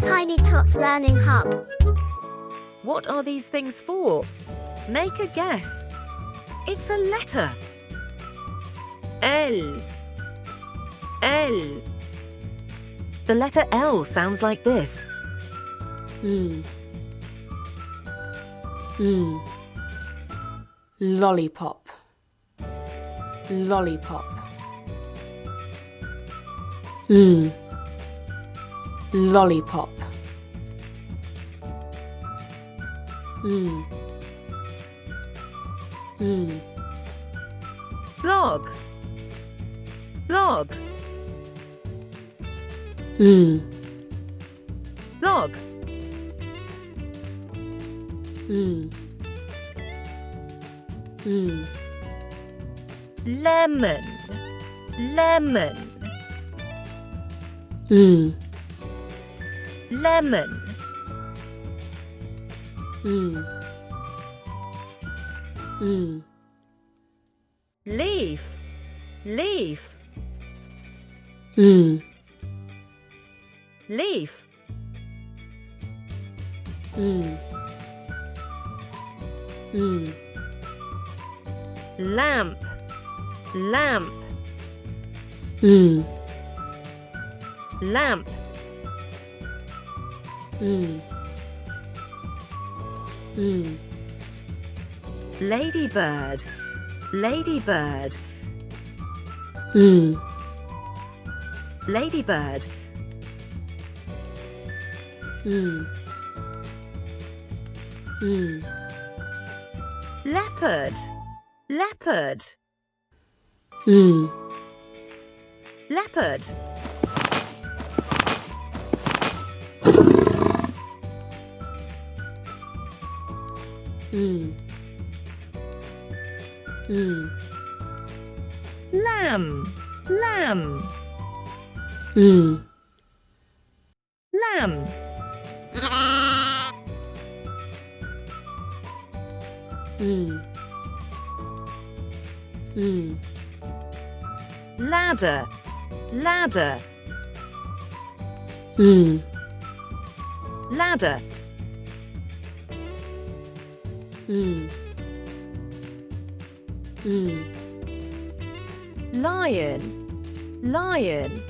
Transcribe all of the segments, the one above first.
Tiny Tots Learning Hub. What are these things for? Make a guess. It's a letter. L. L. The letter L sounds like this. Lollipop. Lollipop. Lollipop. Log. Log. Log. Lemon. Lemon. Lemon. Leaf. Leaf. Leaf. Lamp. Lamp. Lamp. Ladybird. Ladybird. Ladybird. Leopard. Leopard. Leopard. Lamb. Lamb. Lamb. Ladder. Ladder. Ladder. Lion. Lion.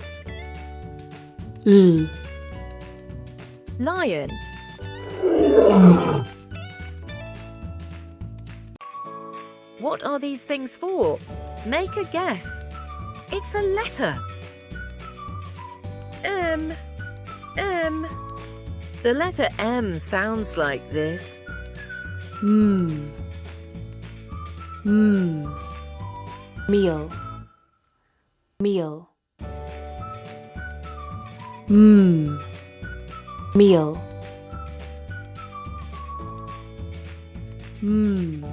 Lion. What are these things for? Make a guess. It's a letter. M. M. The letter M sounds like this. Meal. Meal. Meal. Moon.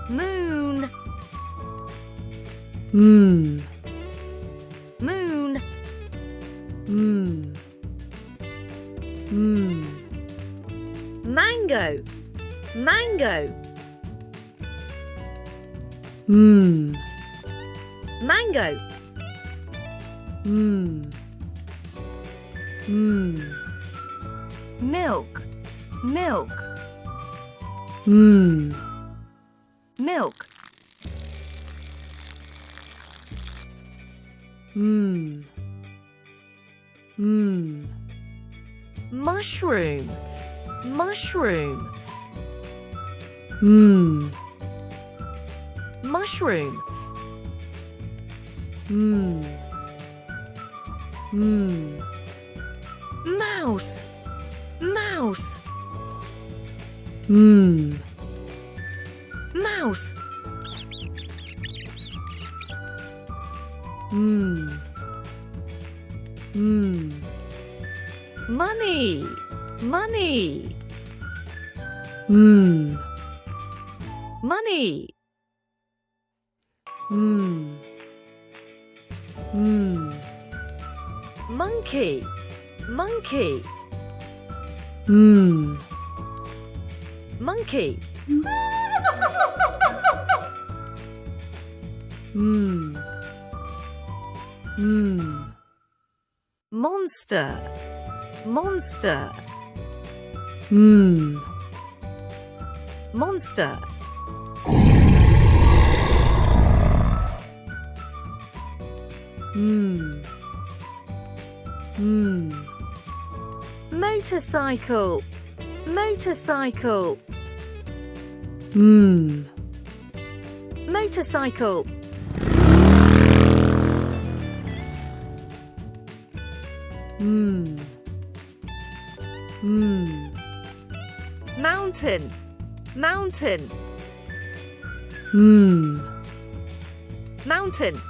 Moon. Moon. Mango. Mango. Mango. Milk. Milk. Milk. Mushroom. Mushroom. Mushroom. Mouse. Mouse. Mouse. Money. Money. Money. Monkey. Monkey. Monkey. Monster. Monster. Monster. Motorcycle. Motorcycle. Motorcycle. Mountain. Mountain. Mountain.